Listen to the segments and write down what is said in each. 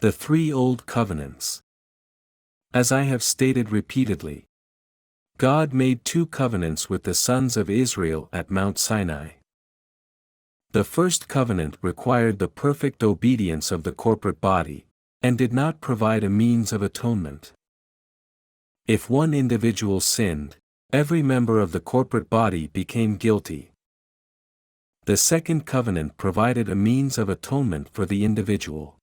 The three old covenants. As I have stated repeatedly, God made two covenants with the sons of Israel at Mount Sinai. The first covenant required the perfect obedience of the corporate body, and did not provide a means of atonement. If one individual sinned, every member of the corporate body became guilty. The second covenant provided a means of atonement for the individual.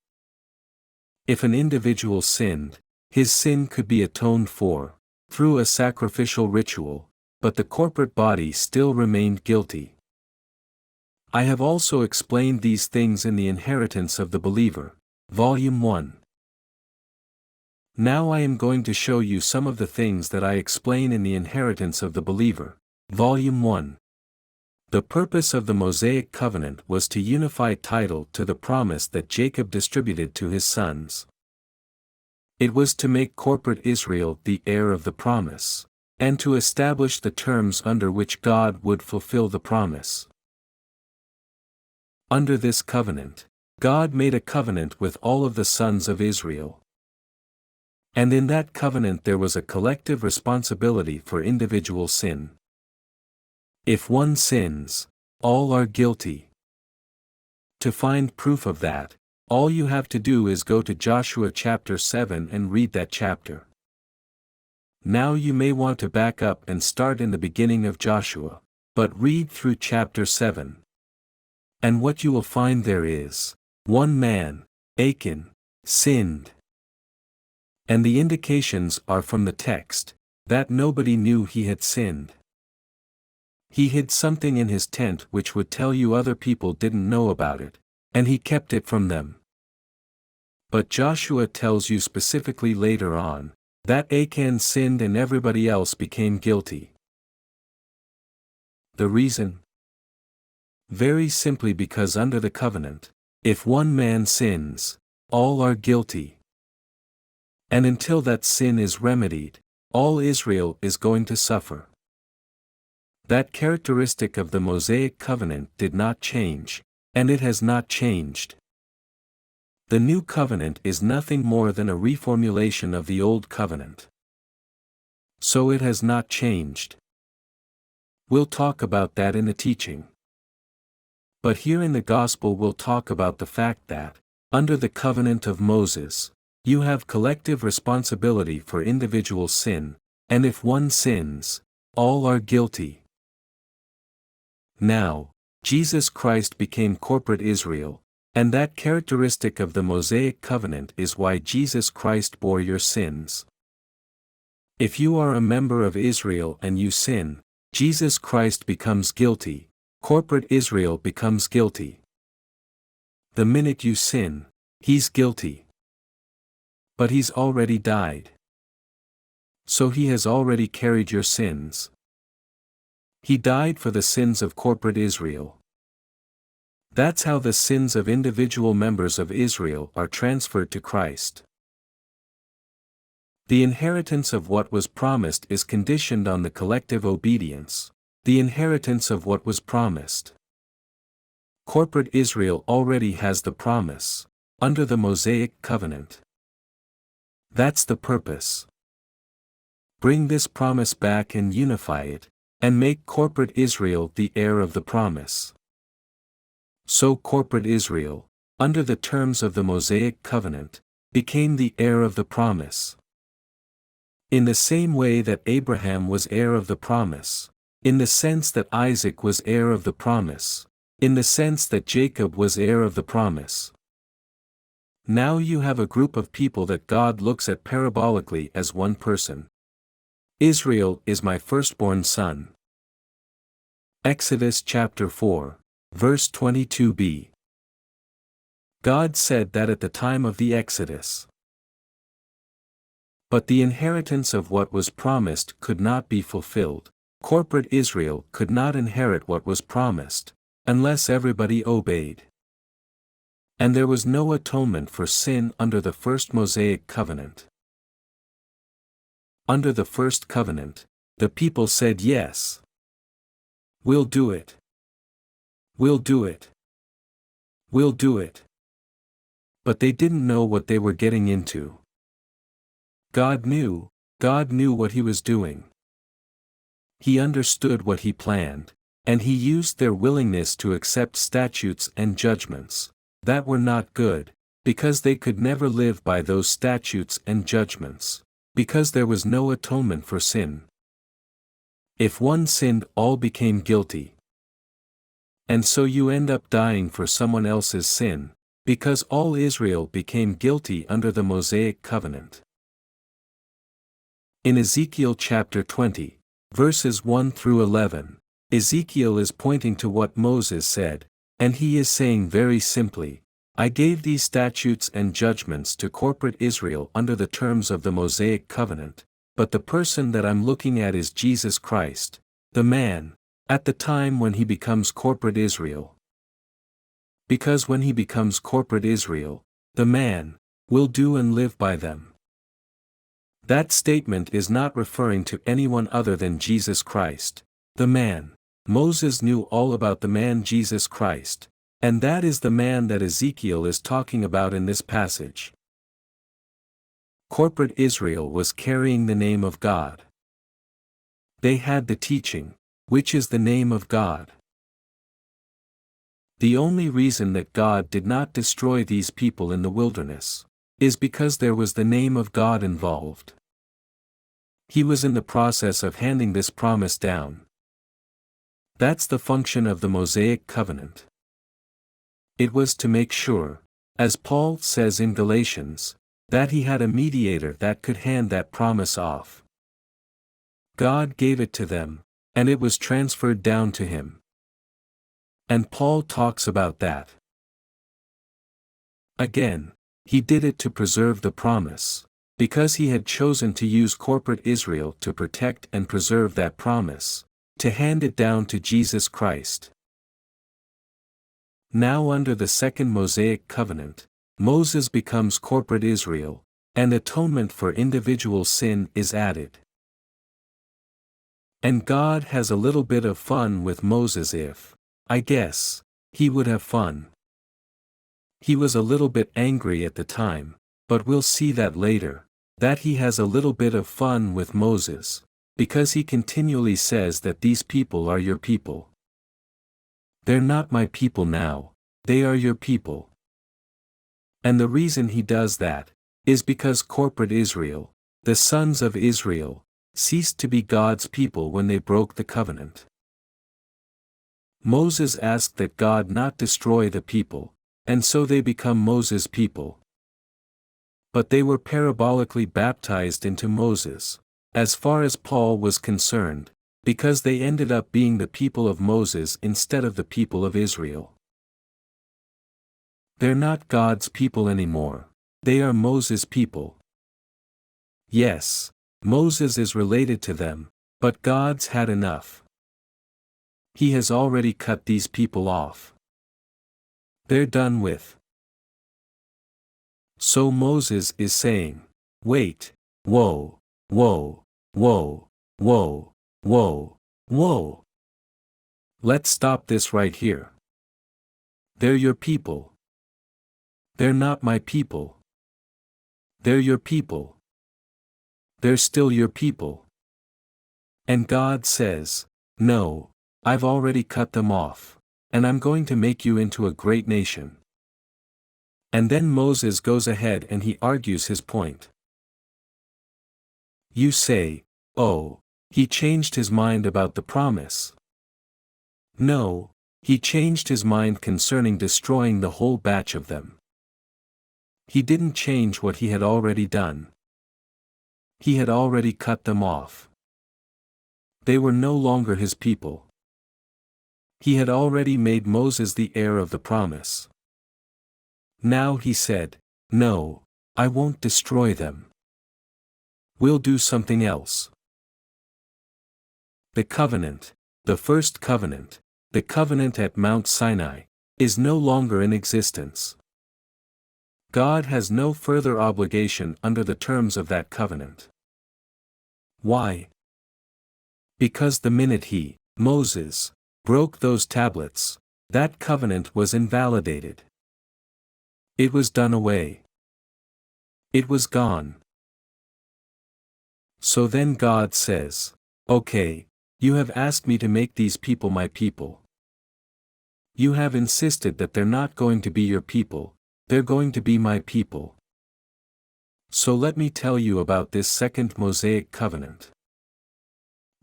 If an individual sinned, his sin could be atoned for, through a sacrificial ritual, but the corporate body still remained guilty. I have also explained these things in The Inheritance of the Believer, Volume 1. Now I am going to show you some of the things that I explain in The Inheritance of the Believer, Volume 1. The purpose of the Mosaic Covenant was to unify title to the promise that Jacob distributed to his sons. It was to make corporate Israel the heir of the promise, and to establish the terms under which God would fulfill the promise. Under this covenant, God made a covenant with all of the sons of Israel. And in that covenant there was a collective responsibility for individual sin. If one sins, all are guilty. To find proof of that, all you have to do is go to Joshua chapter 7 and read that chapter. Now you may want to back up and start in the beginning of Joshua, but read through chapter 7. And what you will find there is, one man, Achan, sinned. And the indications are from the text, that nobody knew he had sinned. He hid something in his tent which would tell you other people didn't know about it, and he kept it from them. But Joshua tells you specifically later on, that Achan sinned and everybody else became guilty. The reason? Very simply because under the covenant, if one man sins, all are guilty. And until that sin is remedied, all Israel is going to suffer. That characteristic of the Mosaic Covenant did not change, and it has not changed. The new covenant is nothing more than a reformulation of the old covenant. So it has not changed. We'll talk about that in the teaching. But here in the Gospel we'll talk about the fact that, under the covenant of Moses, you have collective responsibility for individual sin, and if one sins, all are guilty. Now, Jesus Christ became corporate Israel, and that characteristic of the Mosaic Covenant is why Jesus Christ bore your sins. If you are a member of Israel and you sin, Jesus Christ becomes guilty, corporate Israel becomes guilty. The minute you sin, he's guilty. But he's already died. So he has already carried your sins. He died for the sins of corporate Israel. That's how the sins of individual members of Israel are transferred to Christ. The inheritance of what was promised is conditioned on the collective obedience, the inheritance of what was promised. Corporate Israel already has the promise, under the Mosaic Covenant. That's the purpose. Bring this promise back and unify it, and make corporate Israel the heir of the promise. So corporate Israel, under the terms of the Mosaic Covenant, became the heir of the promise. In the same way that Abraham was heir of the promise, in the sense that Isaac was heir of the promise, in the sense that Jacob was heir of the promise. Now you have a group of people that God looks at parabolically as one person. Israel is my firstborn son. Exodus chapter 4, verse 22b. God said that at the time of the Exodus. But the inheritance of what was promised could not be fulfilled. Corporate Israel could not inherit what was promised, unless everybody obeyed. And there was no atonement for sin under the first Mosaic covenant. Under the first covenant, the people said yes. We'll do it. We'll do it. We'll do it. but they didn't know what they were getting into. God knew what he was doing. He understood what he planned, and he used their willingness to accept statutes and judgments that were not good, because they could never live by those statutes and judgments, because there was no atonement for sin. If one sinned, all became guilty. And so you end up dying for someone else's sin, because all Israel became guilty under the Mosaic Covenant. In Ezekiel chapter 20, verses 1 through 11, Ezekiel is pointing to what Moses said, and he is saying very simply, I gave these statutes and judgments to corporate Israel under the terms of the Mosaic Covenant, but the person that I'm looking at is Jesus Christ, the man, at the time when he becomes corporate Israel. Because when he becomes corporate Israel, the man will do and live by them. That statement is not referring to anyone other than Jesus Christ, the man. Moses knew all about the man Jesus Christ, and that is the man that Ezekiel is talking about in this passage. Corporate Israel was carrying the name of God. They had the teaching, which is the name of God. The only reason that God did not destroy these people in the wilderness is because there was the name of God involved. He was in the process of handing this promise down. That's the function of the Mosaic Covenant. It was to make sure, as Paul says in Galatians, that he had a mediator that could hand that promise off. God gave it to them, and it was transferred down to him. And Paul talks about that. Again, he did it to preserve the promise, because he had chosen to use corporate Israel to protect and preserve that promise, to hand it down to Jesus Christ. Now under the second Mosaic Covenant, Moses becomes corporate Israel, and atonement for individual sin is added. And God has a little bit of fun with Moses if, I guess, he would have fun. He was a little bit angry at the time, but we'll see that later, that he has a little bit of fun with Moses, because he continually says that these people are your people. They're not my people now, they are your people. And the reason he does that is because corporate Israel, the sons of Israel, ceased to be God's people when they broke the covenant. Moses asked that God not destroy the people, and so they become Moses' people. But they were parabolically baptized into Moses, as far as Paul was concerned, because they ended up being the people of Moses instead of the people of Israel. They're not God's people anymore, they are Moses' people. Yes, Moses is related to them, but God's had enough. He has already cut these people off. They're done with. So Moses is saying, wait, whoa, whoa, whoa, whoa, whoa, whoa. Let's stop this right here. They're your people. They're not my people. They're your people. They're still your people. And God says, no, I've already cut them off, and I'm going to make you into a great nation. And then Moses goes ahead and he argues his point. You say, oh, he changed his mind about the promise. No, he changed his mind concerning destroying the whole batch of them. He didn't change what he had already done. He had already cut them off. They were no longer his people. He had already made Moses the heir of the promise. Now he said, no, I won't destroy them. We'll do something else. The covenant, the first covenant, the covenant at Mount Sinai, is no longer in existence. God has no further obligation under the terms of that covenant. Why? Because the minute he, Moses, broke those tablets, that covenant was invalidated. It was done away. It was gone. So then God says, okay, you have asked me to make these people my people. You have insisted that they're not going to be your people, they're going to be my people. So let me tell you about this second Mosaic covenant.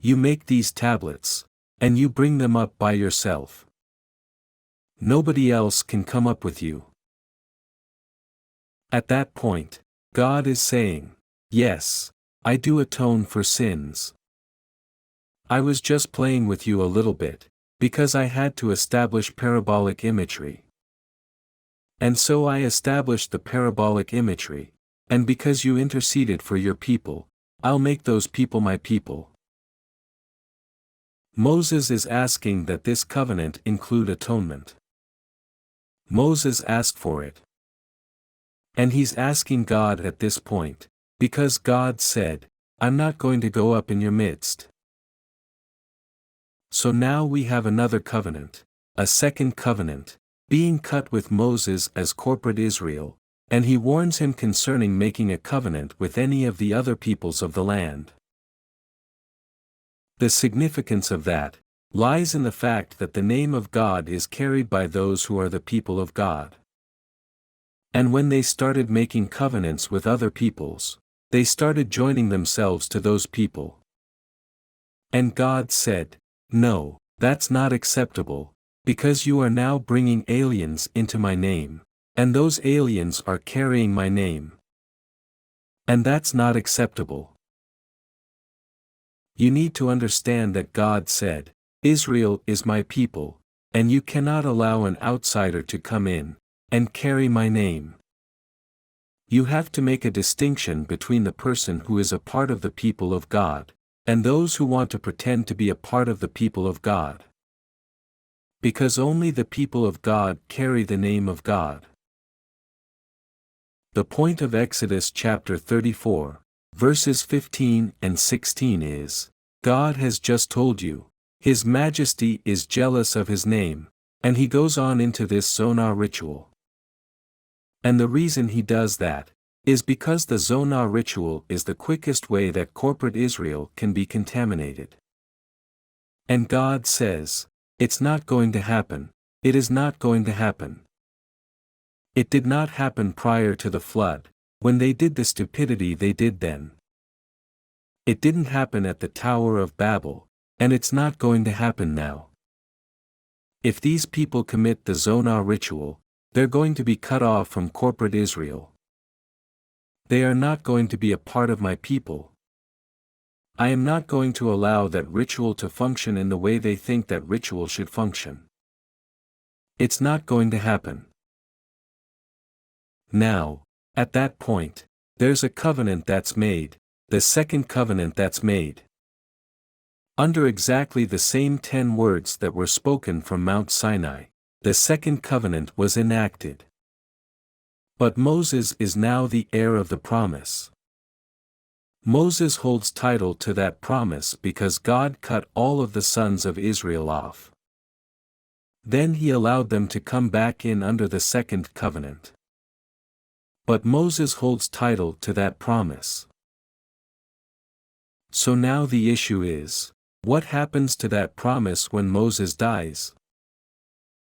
You make these tablets, and you bring them up by yourself. Nobody else can come up with you. At that point, God is saying, yes, I do atone for sins. I was just playing with you a little bit, because I had to establish parabolic imagery. And so I established the parabolic imagery, and because you interceded for your people, I'll make those people my people. Moses is asking that this covenant include atonement. Moses asked for it. And he's asking God at this point, because God said, I'm not going to go up in your midst. So now we have another covenant, a second covenant, being cut with Moses as corporate Israel, and he warns him concerning making a covenant with any of the other peoples of the land. The significance of that lies in the fact that the name of God is carried by those who are the people of God. And when they started making covenants with other peoples, they started joining themselves to those people. And God said, no, that's not acceptable, because you are now bringing aliens into my name, and those aliens are carrying my name. And that's not acceptable. You need to understand that God said, Israel is my people, and you cannot allow an outsider to come in and carry my name. You have to make a distinction between the person who is a part of the people of God, and those who want to pretend to be a part of the people of God. Because only the people of God carry the name of God. The point of Exodus chapter 34, verses 15 and 16 is, God has just told you, His Majesty is jealous of His name, and He goes on into this Zonah ritual. And the reason He does that is because the Zonah ritual is the quickest way that corporate Israel can be contaminated. And God says, it's not going to happen, it is not going to happen. It did not happen prior to the flood, when they did the stupidity they did then. It didn't happen at the Tower of Babel, and it's not going to happen now. If these people commit the Zonah ritual, they're going to be cut off from corporate Israel. They are not going to be a part of my people. I am not going to allow that ritual to function in the way they think that ritual should function. It's not going to happen. Now, at that point, there's a covenant that's made, the second covenant that's made. Under exactly the same 10 words that were spoken from Mount Sinai, the second covenant was enacted. But Moses is now the heir of the promise. Moses holds title to that promise because God cut all of the sons of Israel off. Then He allowed them to come back in under the second covenant. But Moses holds title to that promise. So now the issue is, what happens to that promise when Moses dies?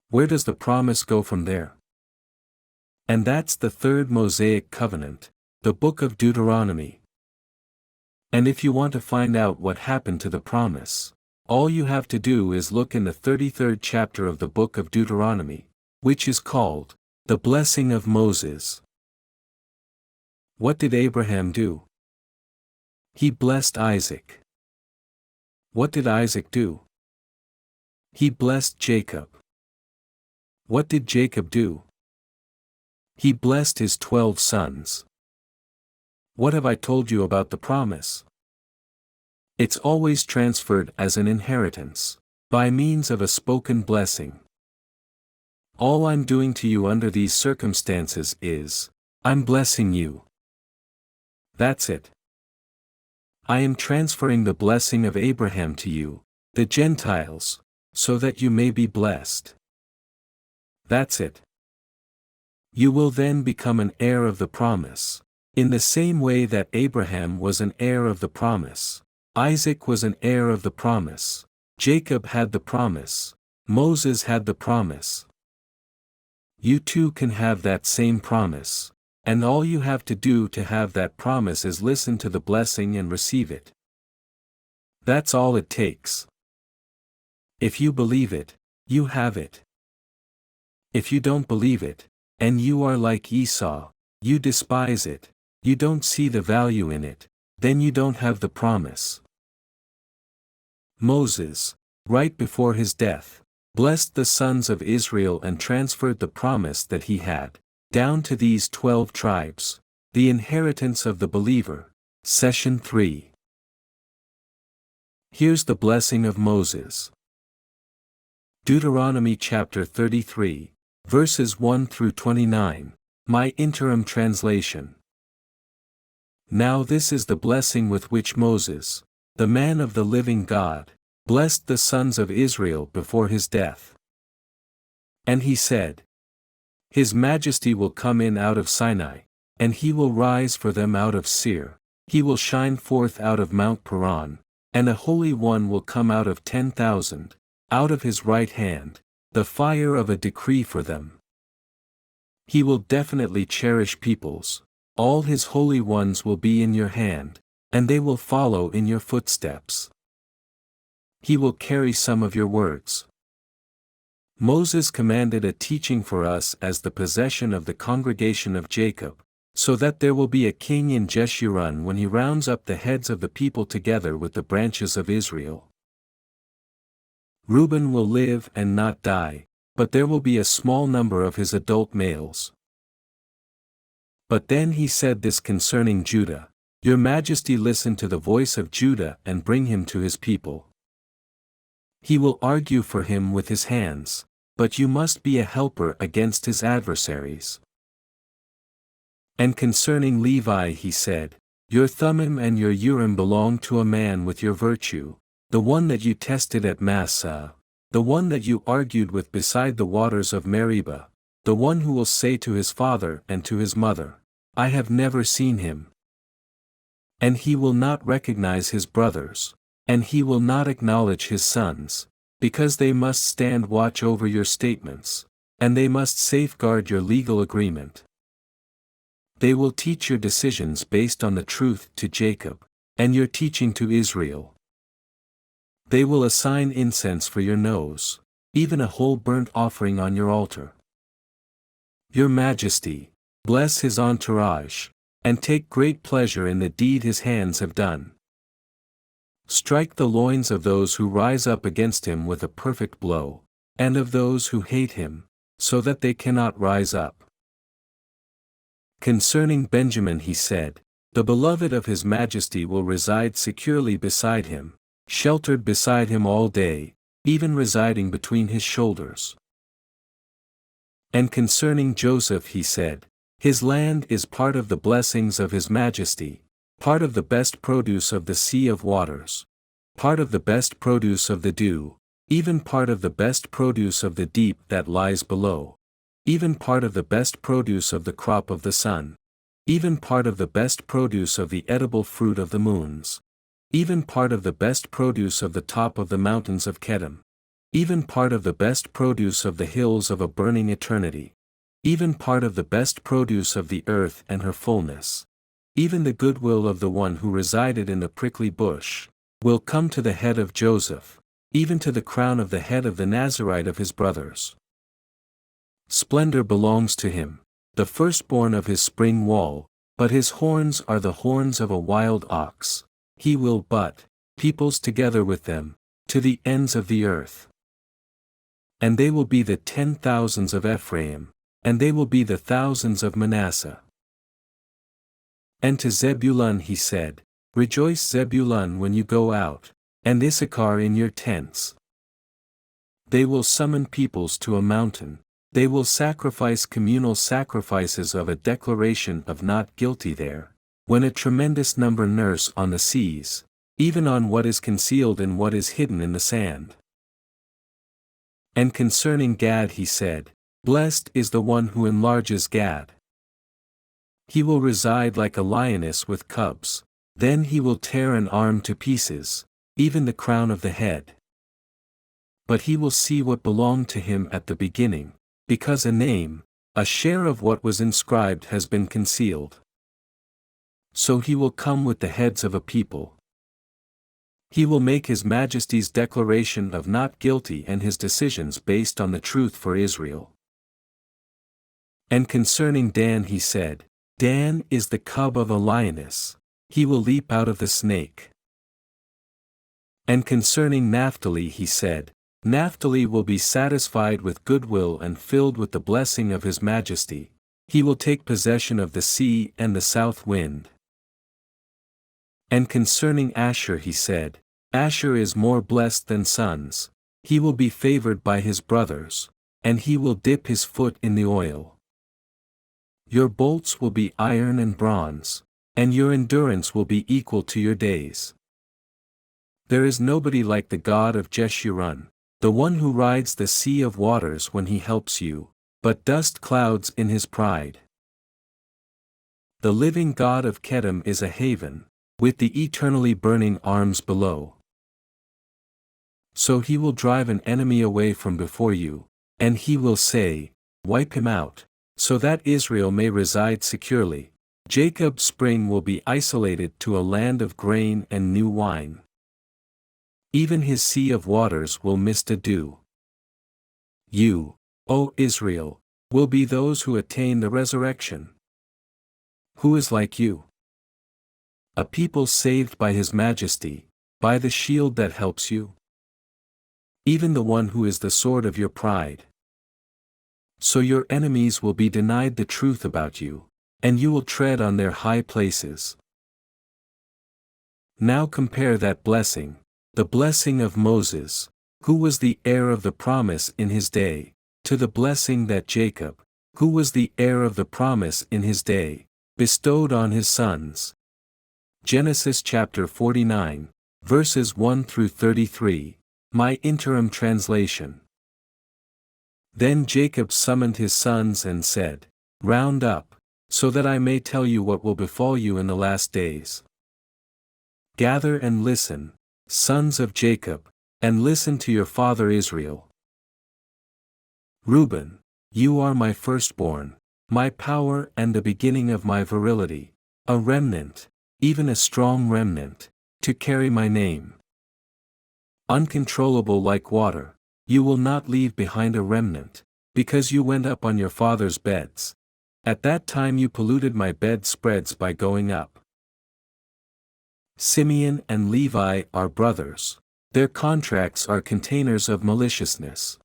Where does the promise go from there? And that's the third Mosaic covenant, the book of Deuteronomy. And if you want to find out what happened to the promise, all you have to do is look in the 33rd chapter of the book of Deuteronomy, which is called, the blessing of Moses. What did Abraham do? He blessed Isaac. What did Isaac do? He blessed Jacob. What did Jacob do? He blessed his 12 sons. What have I told you about the promise? It's always transferred as an inheritance, by means of a spoken blessing. All I'm doing to you under these circumstances is, I'm blessing you. That's it. I am transferring the blessing of Abraham to you, the Gentiles, so that you may be blessed. That's it. You will then become an heir of the promise. In the same way that Abraham was an heir of the promise, Isaac was an heir of the promise, Jacob had the promise, Moses had the promise. You too can have that same promise, and all you have to do to have that promise is listen to the blessing and receive it. That's all it takes. If you believe it, you have it. If you don't believe it, and you are like Esau, you despise it, you don't see the value in it, then you don't have the promise. Moses, right before his death, blessed the sons of Israel and transferred the promise that he had, down to these 12 tribes, the inheritance of the believer. Session 3. Here's the blessing of Moses. Deuteronomy chapter 33, verses 1 through 29, my interim translation. Now this is the blessing with which Moses, the man of the living God, blessed the sons of Israel before his death. And he said, His Majesty will come in out of Sinai, and he will rise for them out of Seir, he will shine forth out of Mount Paran, and a Holy One will come out of 10,000, out of his right hand, the fire of a decree for them. He will definitely cherish peoples, all his holy ones will be in your hand, and they will follow in your footsteps. He will carry some of your words. Moses commanded a teaching for us as the possession of the congregation of Jacob, so that there will be a king in Jeshurun when he rounds up the heads of the people together with the branches of Israel. Reuben will live and not die, but there will be a small number of his adult males. But then he said this concerning Judah, Your Majesty listen to the voice of Judah and bring him to his people. He will argue for him with his hands, but you must be a helper against his adversaries. And concerning Levi he said, Your Thummim and your Urim belong to a man with your virtue, the one that you tested at Massah, the one that you argued with beside the waters of Meribah, the one who will say to his father and to his mother, I have never seen him. And he will not recognize his brothers, and he will not acknowledge his sons, because they must stand watch over your statements, and they must safeguard your legal agreement. They will teach your decisions based on the truth to Jacob, and your teaching to Israel. They will assign incense for your nose, even a whole burnt offering on your altar. Your Majesty, bless his entourage, and take great pleasure in the deed his hands have done. Strike the loins of those who rise up against him with a perfect blow, and of those who hate him, so that they cannot rise up. Concerning Benjamin he said, The beloved of his Majesty will reside securely beside him, sheltered beside him all day, even residing between his shoulders. And concerning Joseph he said, His land is part of the blessings of his Majesty, part of the best produce of the sea of waters, part of the best produce of the dew, even part of the best produce of the deep that lies below, even part of the best produce of the crop of the sun, even part of the best produce of the edible fruit of the moons, even part of the best produce of the top of the mountains of Kedem, even part of the best produce of the hills of a burning eternity, even part of the best produce of the earth and her fullness, even the goodwill of the one who resided in the prickly bush, will come to the head of Joseph, even to the crown of the head of the Nazarite of his brothers. Splendor belongs to him, the firstborn of his spring wall, but his horns are the horns of a wild ox. He will butt peoples together with them, to the ends of the earth. And they will be the 10,000s of Ephraim, and they will be the thousands of Manasseh. And to Zebulun he said, Rejoice Zebulun when you go out, and Issachar in your tents. They will summon peoples to a mountain, they will sacrifice communal sacrifices of a declaration of not guilty there, when a tremendous number nurse on the seas, even on what is concealed and what is hidden in the sand. And concerning Gad he said, Blessed is the one who enlarges Gad. He will reside like a lioness with cubs. Then he will tear an arm to pieces, even the crown of the head. But he will see what belonged to him at the beginning, because a name, a share of what was inscribed has been concealed. So he will come with the heads of a people. He will make his majesty's declaration of not guilty and his decisions based on the truth for Israel. And concerning Dan he said, Dan is the cub of a lioness, he will leap out of the snake. And concerning Naphtali he said, Naphtali will be satisfied with goodwill and filled with the blessing of his majesty, he will take possession of the sea and the south wind. And concerning Asher he said, Asher is more blessed than sons, he will be favored by his brothers, and he will dip his foot in the oil. Your bolts will be iron and bronze, and your endurance will be equal to your days. There is nobody like the God of Jeshurun, the one who rides the sea of waters when he helps you, but dust clouds in his pride. The living God of Kedem is a haven, with the eternally burning arms below. So he will drive an enemy away from before you, and he will say, Wipe him out, so that Israel may reside securely. Jacob's spring will be isolated to a land of grain and new wine. Even his sea of waters will mist a dew. You, O Israel, will be those who attain the resurrection. Who is like you? A people saved by his majesty, by the shield that helps you. Even the one who is the sword of your pride. So your enemies will be denied the truth about you, and you will tread on their high places. Now compare that blessing, the blessing of Moses, who was the heir of the promise in his day, to the blessing that Jacob, who was the heir of the promise in his day, bestowed on his sons. Genesis chapter 49, verses 1 through 33, my interim translation. Then Jacob summoned his sons and said, Round up, so that I may tell you what will befall you in the last days. Gather and listen, sons of Jacob, and listen to your father Israel. Reuben, you are my firstborn, my power and the beginning of my virility, a remnant, even a strong remnant, to carry my name. Uncontrollable like water, you will not leave behind a remnant, because you went up on your father's beds. At that time you polluted my bedspreads by going up. Simeon and Levi are brothers, their contracts are containers of maliciousness.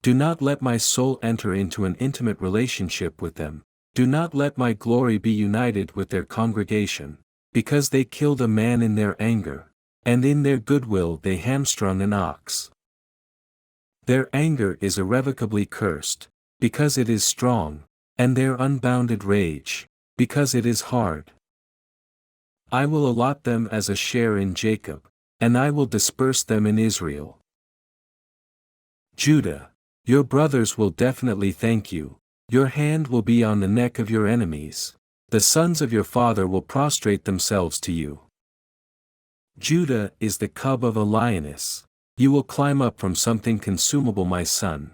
Do not let my soul enter into an intimate relationship with them, do not let my glory be united with their congregation, because they killed a man in their anger, and in their goodwill they hamstrung an ox. Their anger is irrevocably cursed, because it is strong, and their unbounded rage, because it is hard. I will allot them as a share in Jacob, and I will disperse them in Israel. Judah, your brothers will definitely thank you, your hand will be on the neck of your enemies, the sons of your father will prostrate themselves to you. Judah is the cub of a lioness, you will climb up from something consumable my son.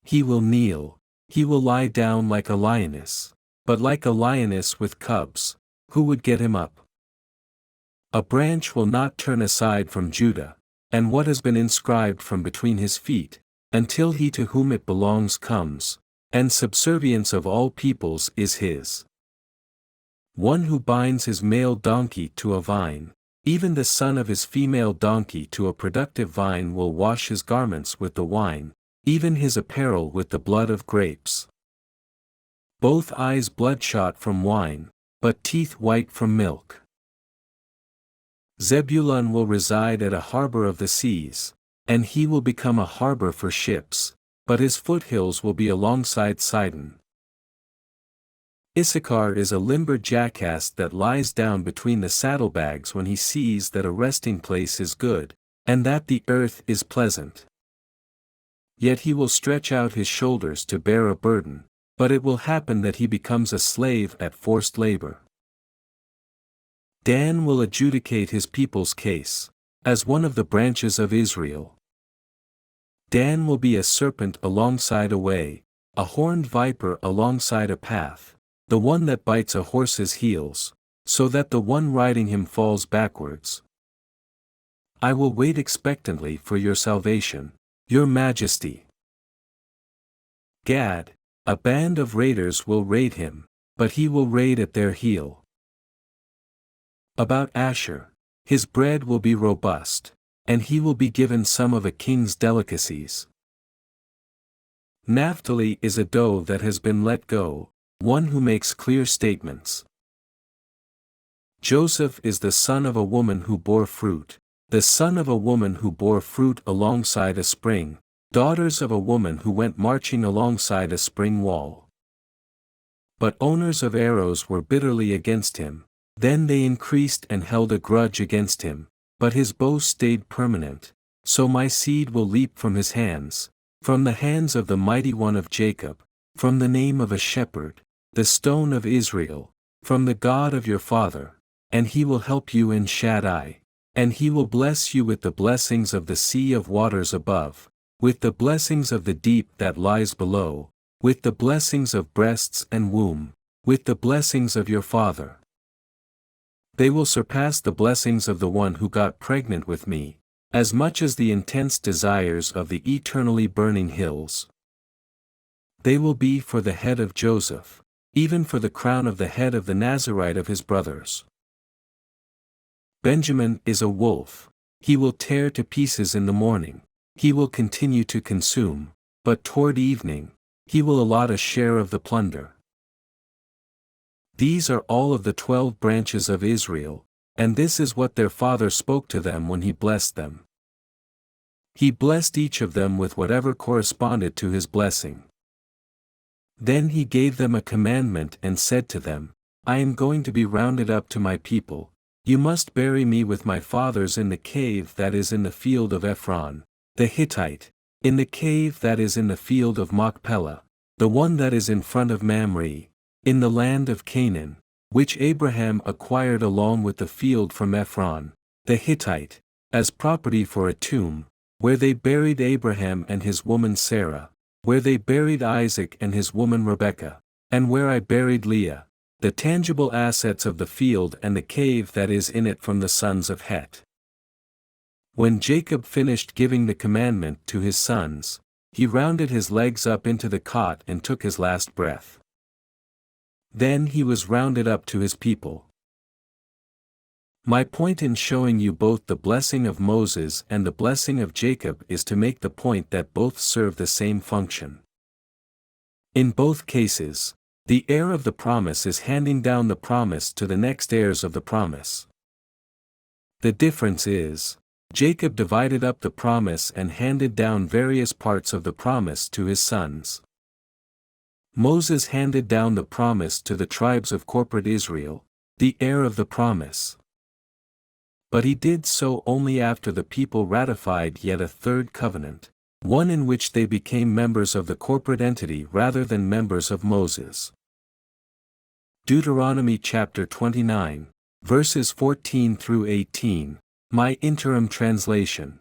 He will kneel, he will lie down like a lioness, but like a lioness with cubs, who would get him up? A branch will not turn aside from Judah, and what has been inscribed from between his feet, until he to whom it belongs comes, and subservience of all peoples is his. One who binds his male donkey to a vine, even the son of his female donkey to a productive vine will wash his garments with the wine, even his apparel with the blood of grapes. Both eyes bloodshot from wine, but teeth white from milk. Zebulun will reside at a harbor of the seas, and he will become a harbor for ships, but his foothills will be alongside Sidon. Issachar is a limber jackass that lies down between the saddlebags when he sees that a resting place is good, and that the earth is pleasant. Yet he will stretch out his shoulders to bear a burden, but it will happen that he becomes a slave at forced labor. Dan will adjudicate his people's case, as one of the branches of Israel. Dan will be a serpent alongside a way, a horned viper alongside a path, the one that bites a horse's heels, so that the one riding him falls backwards. I will wait expectantly for your salvation, your majesty. Gad, a band of raiders will raid him, but he will raid at their heel. About Asher, his bread will be robust, and he will be given some of a king's delicacies. Naphtali is a doe that has been let go, one who makes clear statements. Joseph is the son of a woman who bore fruit, the son of a woman who bore fruit alongside a spring, daughters of a woman who went marching alongside a spring wall. But owners of arrows were bitterly against him, then they increased and held a grudge against him, but his bow stayed permanent, so my seed will leap from his hands, from the hands of the mighty one of Jacob, from the name of a shepherd, the stone of Israel, from the God of your father, and he will help you in Shaddai, and he will bless you with the blessings of the sea of waters above, with the blessings of the deep that lies below, with the blessings of breasts and womb, with the blessings of your father. They will surpass the blessings of the one who got pregnant with me, as much as the intense desires of the eternally burning hills. They will be for the head of Joseph, even for the crown of the head of the Nazarite of his brothers. Benjamin is a wolf, he will tear to pieces in the morning, he will continue to consume, but toward evening, he will allot a share of the plunder. These are all of the 12 branches of Israel, and this is what their father spoke to them when he blessed them. He blessed each of them with whatever corresponded to his blessing. Then he gave them a commandment and said to them, I am going to be rounded up to my people, you must bury me with my fathers in the cave that is in the field of Ephron, the Hittite, in the cave that is in the field of Machpelah, the one that is in front of Mamre, in the land of Canaan, which Abraham acquired along with the field from Ephron, the Hittite, as property for a tomb, where they buried Abraham and his woman Sarah, where they buried Isaac and his woman Rebekah, and where I buried Leah, the tangible assets of the field and the cave that is in it from the sons of Het. When Jacob finished giving the commandment to his sons, he rounded his legs up into the cot and took his last breath. Then he was rounded up to his people. My point in showing you both the blessing of Moses and the blessing of Jacob is to make the point that both serve the same function. In both cases, the heir of the promise is handing down the promise to the next heirs of the promise. The difference is, Jacob divided up the promise and handed down various parts of the promise to his sons. Moses handed down the promise to the tribes of corporate Israel, the heir of the promise. But he did so only after the people ratified yet a third covenant, one in which they became members of the corporate entity rather than members of Moses. Deuteronomy chapter 29, verses 14 through 18, my interim translation.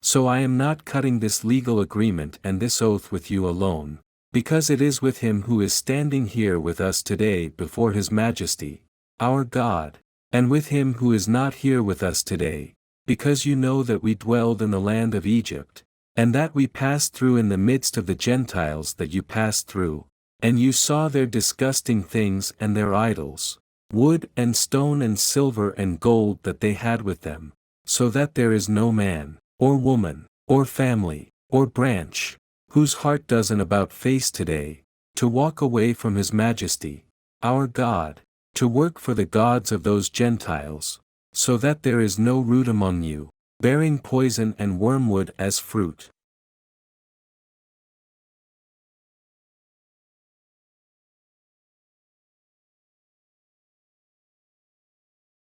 So I am not cutting this legal agreement and this oath with you alone, because it is with him who is standing here with us today before his majesty, our God, and with him who is not here with us today, because you know that we dwelled in the land of Egypt, and that we passed through in the midst of the Gentiles that you passed through, and you saw their disgusting things and their idols, wood and stone and silver and gold that they had with them, so that there is no man, or woman, or family, or branch, whose heart doesn't about face today, to walk away from his majesty, our God, to work for the gods of those Gentiles, so that there is no root among you, bearing poison and wormwood as fruit.